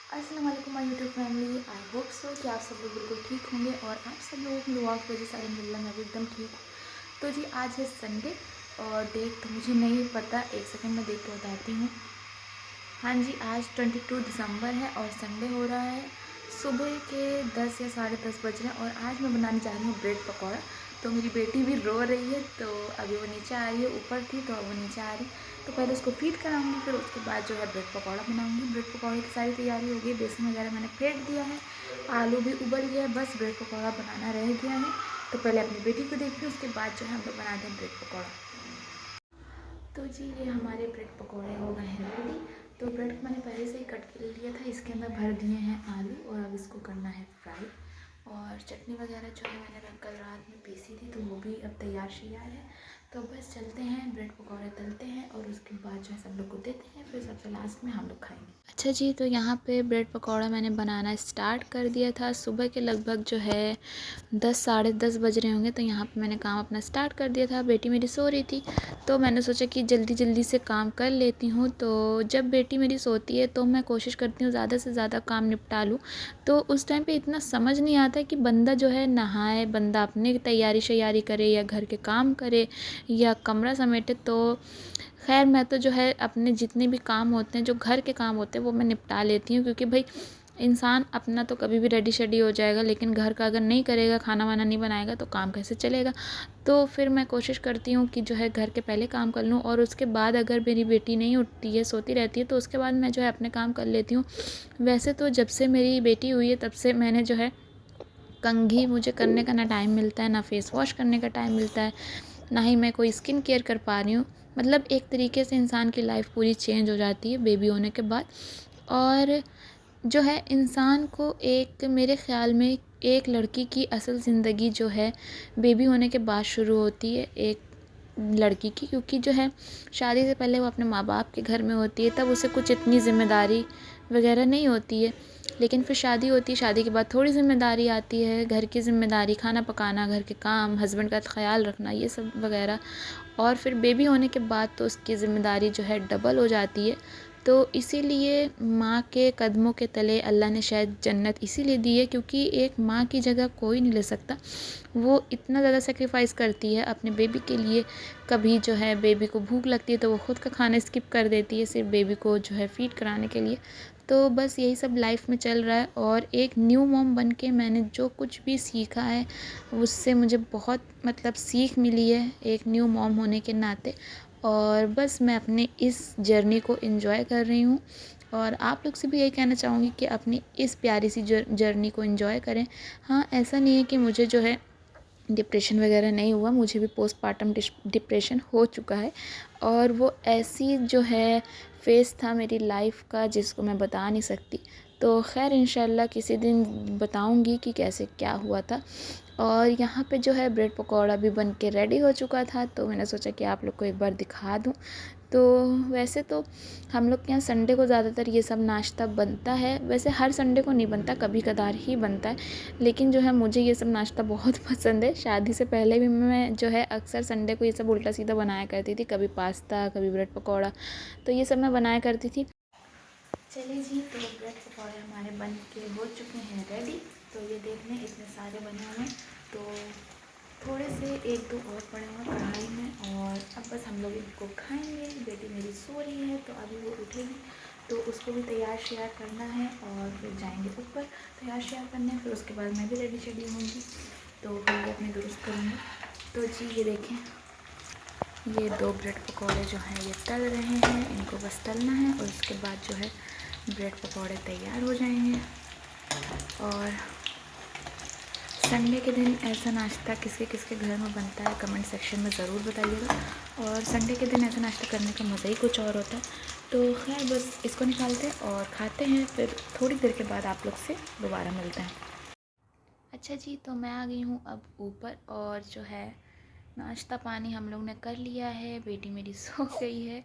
अस्सलाम वालेकुम my YouTube family. I hope so कि आप सब लोग बिल्कुल ठीक होंगे और आप सब लोगों की दुआ की वजह से अल्हम्दुलिल्लाह मैं भी एकदम ठीक हूँ। तो जी आज है संडे और डेट तो मुझे नहीं पता, एक सेकंड में देख के बताती हूँ। हाँ जी, आज 22 दिसंबर है और संडे हो रहा है। सुबह के 10 या साढ़े 10 बज रहे हैं और आज मैं बनाने जा रही हूँ ब्रेड पकौड़ा। तो मेरी बेटी भी रो रही है, तो अभी वो नीचे आ रही है, ऊपर थी तो अब वो नीचे आ रही। तो पहले उसको फीड कराऊंगी, फिर उसके बाद जो है ब्रेड पकौड़ा बनाऊंगी। ब्रेड पकौड़े की सारी तैयारी हो गई, बेसन वगैरह मैंने फेंट दिया है, आलू भी उबल गया है, बस ब्रेड पकौड़ा बनाना रह गया है। तो पहले अपनी बेटी को देखती हूँ, उसके बाद जो है हम लोग बनाते हैं ब्रेड पकौड़ा। तो जी ये हमारे ब्रेड पकौड़े हो गए हैं रेडी। तो ब्रेड को मैंने पहले से ही कट कर लिया था, इसके अंदर भर दिए हैं आलू और अब इसको करना है फ्राई। और चटनी वगैरह जो है मैंने कल रात में पीसी थी तो वो भी अब तैयार श्यार है। तो बस चलते हैं, ब्रेड पकौड़े तलते हैं और उसके बाद जो है सब लोग को देते हैं, फिर सबसे लास्ट में हम लोग खाएंगे। अच्छा जी, तो यहाँ पे ब्रेड पकौड़ा मैंने बनाना स्टार्ट कर दिया था। सुबह के लगभग जो है 10 साढ़े 10 बज रहे होंगे। तो यहाँ पे मैंने काम अपना स्टार्ट कर दिया था। बेटी मेरी सो रही थी तो मैंने सोचा कि जल्दी जल्दी से काम कर लेती हूँ। तो जब बेटी मेरी सोती है तो मैं कोशिश करती हूँ ज़्यादा से ज़्यादा काम निपटा लूँ। तो उस टाइम पे इतना समझ नहीं आता कि बंदा जो है नहाए, बंदा अपनी तैयारी शैयारी करे या घर के काम करे या कमरा समेटे। तो खैर मैं तो जो है अपने जितने भी काम होते हैं, जो घर के काम होते हैं, वो मैं निपटा लेती हूँ, क्योंकि भाई इंसान अपना तो कभी भी रेडी शेडी हो जाएगा, लेकिन घर का अगर नहीं करेगा, खाना वाना नहीं बनाएगा तो काम कैसे चलेगा। तो फिर मैं कोशिश करती हूँ कि जो है घर के पहले काम कर लूँ और उसके बाद अगर मेरी बेटी नहीं उठती है, सोती रहती है, तो उसके बाद मैं जो है अपने काम कर लेती हूँ। वैसे तो जब से मेरी बेटी हुई है तब से मैंने जो है कंघी मुझे करने का ना टाइम मिलता है, ना फेस वॉश करने का टाइम मिलता है, ना ही मैं कोई स्किन केयर कर पा रही हूँ। मतलब एक तरीके से इंसान की लाइफ पूरी चेंज हो जाती है बेबी होने के बाद। और जो है इंसान को एक, मेरे ख़्याल में एक लड़की की असल ज़िंदगी जो है बेबी होने के बाद शुरू होती है एक लड़की की, क्योंकि जो है शादी से पहले वो अपने माँ बाप के घर में होती है, तब उसे कुछ इतनी ज़िम्मेदारी वगैरह नहीं होती है। लेकिन फिर शादी होती है, शादी के बाद थोड़ी ज़िम्मेदारी आती है, घर की ज़िम्मेदारी, खाना पकाना, घर के काम, हस्बैंड का ख़्याल रखना, ये सब वगैरह। और फिर बेबी होने के बाद तो उसकी ज़िम्मेदारी जो है डबल हो जाती है। तो इसीलिए माँ के कदमों के तले अल्लाह ने शायद जन्नत इसीलिए दी है, क्योंकि एक माँ की जगह कोई नहीं ले सकता। वो इतना ज़्यादा सेक्रीफाइस करती है अपने बेबी के लिए। कभी जो है बेबी को भूख लगती है तो वो ख़ुद का खाना स्किप कर देती है सिर्फ बेबी को जो है फ़ीड कराने के लिए। तो बस यही सब लाइफ में चल रहा है। और एक न्यू मॉम बन के मैंने जो कुछ भी सीखा है उससे मुझे बहुत मतलब सीख मिली है एक न्यू मॉम होने के नाते। और बस मैं अपने इस जर्नी को एंजॉय कर रही हूँ और आप लोग से भी यही कहना चाहूँगी कि अपनी इस प्यारी सी जर्नी को एंजॉय करें। हाँ, ऐसा नहीं है कि मुझे जो है डिप्रेशन वगैरह नहीं हुआ, मुझे भी पोस्टपार्टम डिप्रेशन हो चुका है। और वो ऐसी जो है फ़ेज़ था मेरी लाइफ का जिसको मैं बता नहीं सकती। तो ख़ैर इंशाल्लाह किसी दिन बताऊंगी कि कैसे क्या हुआ था। और यहाँ पे जो है ब्रेड पकौड़ा भी बन के रेडी हो चुका था, तो मैंने सोचा कि आप लोग को एक बार दिखा दूँ। तो वैसे तो हम लोग के यहाँ संडे को ज़्यादातर ये सब नाश्ता बनता है। वैसे हर संडे को नहीं बनता, कभी कदार ही बनता है। लेकिन जो है मुझे ये सब नाश्ता बहुत पसंद है। शादी से पहले भी मैं जो है अक्सर संडे को ये सब उल्टा सीधा बनाया करती थी, कभी पास्ता, कभी ब्रेड पकौड़ा, तो ये सब मैं बनाया करती थी। चलिए जी, तो ब्रेड पकौड़े हमारे बन के हो चुके हैं रेडी। तो ये देख लें इतने सारे बने हुए हैं, तो थोड़े से एक दो और पड़े हुए कढ़ाई में और अब बस हम लोग इनको खाएंगे। बेटी मेरी सो रही है तो अभी वो उठेगी तो उसको भी तैयार श्यार करना है और फिर जाएंगे ऊपर तैयार श्यार करने। फिर उसके बाद मैं भी रेडी शेडी होंगी तो फिर भी अपनी दुरुस्त करूँगी। तो जी ये देखें, ये दो ब्रेड पकौड़े जो हैं ये तल रहे हैं, इनको बस तलना है और उसके बाद जो है ब्रेड पकौड़े तैयार हो जाएंगे। और संडे के दिन ऐसा नाश्ता किसके किसके घर में बनता है कमेंट सेक्शन में ज़रूर बताइएगा। और संडे के दिन ऐसा नाश्ता करने का मज़ा ही कुछ और होता है। तो खैर बस इसको निकालते और खाते हैं, फिर थोड़ी देर के बाद आप लोग से दोबारा मिलते हैं। अच्छा जी, तो मैं आ गई हूँ अब ऊपर और जो है नाश्ता पानी हम लोग ने कर लिया है। बेटी मेरी सो गई है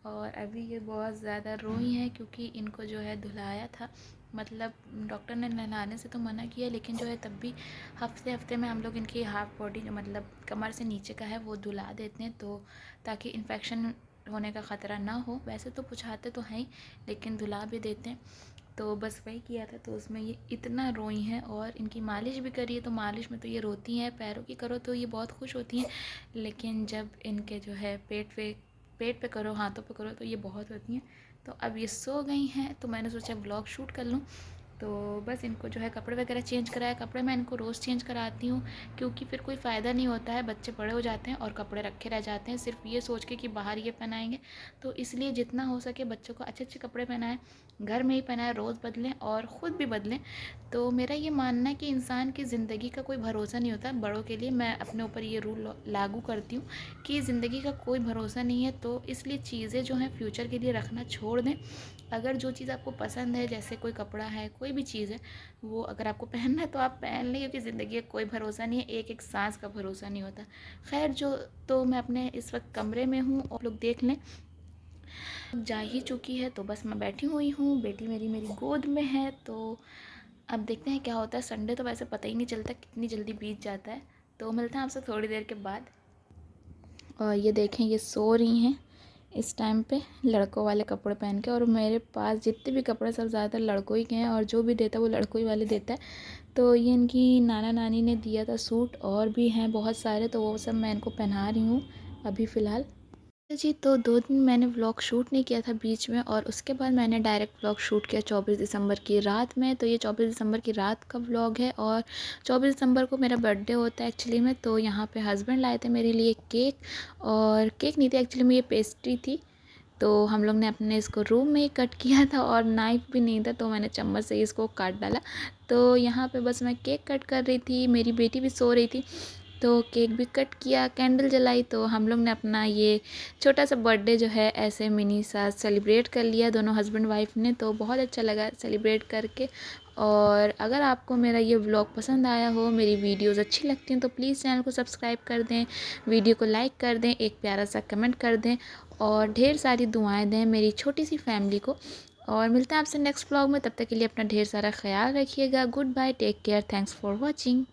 और अभी ये बहुत ज़्यादा रोई हैं क्योंकि इनको जो है धुलाया था। मतलब डॉक्टर ने नहलाने से तो मना किया, लेकिन जो है तब भी हफ्ते हफ्ते में हम लोग इनकी हाफ बॉडी जो मतलब कमर से नीचे का है वो धुला देते हैं, तो ताकि इन्फेक्शन होने का ख़तरा ना हो। वैसे तो पुछाते तो हैं ही, लेकिन धुला भी देते हैं। तो बस वही किया था। तो उसमें ये इतना रोई हैं और इनकी मालिश भी करी है, तो मालिश में तो ये रोती हैं, पैरों की करो तो ये बहुत खुश होती हैं, लेकिन जब इनके जो है पेट पे करो, हाथों पे करो तो ये बहुत होती हैं। तो अब ये सो गई हैं, तो मैंने सोचा व्लॉग शूट कर लूँ। तो बस इनको जो है कपड़े वगैरह चेंज कराया। कपड़े मैं इनको रोज़ चेंज कराती हूँ, क्योंकि फिर कोई फ़ायदा नहीं होता है, बच्चे बड़े हो जाते हैं और कपड़े रखे रह जाते हैं सिर्फ ये सोच के कि बाहर ये पहनाएंगे। तो इसलिए जितना हो सके बच्चों को अच्छे अच्छे कपड़े पहनाएं, घर में ही पहनाएं, रोज़ बदलें और ख़ुद भी बदलें। तो मेरा ये मानना है कि इंसान की ज़िंदगी का कोई भरोसा नहीं होता। बड़ों के लिए मैं अपने ऊपर ये रूल लागू करती हूँ कि ज़िंदगी का कोई भरोसा नहीं है, तो इसलिए चीज़ें जो हैं फ्यूचर के लिए रखना छोड़ दें। अगर जो चीज़ आपको पसंद है, जैसे कोई कपड़ा है, कोई भी चीज़ है, वो अगर आपको पहनना है तो आप पहन लें, क्योंकि ज़िंदगी का कोई भरोसा नहीं है, एक एक सांस का भरोसा नहीं होता। खैर जो, तो मैं अपने इस वक्त कमरे में हूँ और लोग देख लें अब जा ही चुकी है, तो बस मैं बैठी हुई हूँ, बेटी मेरी गोद में है। तो अब देखते हैं क्या होता है। संडे तो वैसे पता ही नहीं चलता कितनी जल्दी बीत जाता है। तो मिलते हैं आपसे थोड़ी देर के बाद। और ये देखें, ये सो रही हैं इस टाइम पे लड़कों वाले कपड़े पहन के, और मेरे पास जितने भी कपड़े सब ज़्यादातर लड़कों ही के हैं, और जो भी देता है वो लड़कों ही वाले देता है। तो ये इनकी नाना नानी ने दिया था सूट, और भी हैं बहुत सारे, तो वो सब मैं इनको पहना रही हूँ अभी फ़िलहाल। जी, तो 2 दिन मैंने व्लॉग शूट नहीं किया था बीच में, और उसके बाद मैंने डायरेक्ट व्लॉग शूट किया 24 दिसंबर की रात में। तो ये 24 दिसंबर की रात का व्लॉग है, और 24 दिसंबर को मेरा बर्थडे होता है एक्चुअली में। तो यहाँ पे हस्बैंड लाए थे मेरे लिए केक, और केक नहीं थी एक्चुअली में, ये पेस्ट्री थी। तो हम लोग ने अपने इसको रूम में ही कट किया था, और नाइफ़ भी नहीं था, तो मैंने चम्मच से इसको काट डाला। तो यहाँ पे बस मैं केक कट कर रही थी, मेरी बेटी भी सो रही थी, तो केक भी कट किया, कैंडल जलाई। तो हम लोग ने अपना ये छोटा सा बर्थडे जो है ऐसे मिनी सा सेलिब्रेट कर लिया, दोनों हस्बैंड वाइफ ने। तो बहुत अच्छा लगा सेलिब्रेट करके। और अगर आपको मेरा ये व्लॉग पसंद आया हो, मेरी वीडियोस अच्छी लगती हैं, तो प्लीज़ चैनल को सब्सक्राइब कर दें, वीडियो को लाइक कर दें, एक प्यारा सा कमेंट कर दें, और ढेर सारी दुआएं दें मेरी छोटी सी फैमिली को। और मिलते हैं आपसे नेक्स्ट व्लॉग में, तब तक के लिए अपना ढेर सारा ख्याल रखिएगा। Good bye, take care, thanks for watching.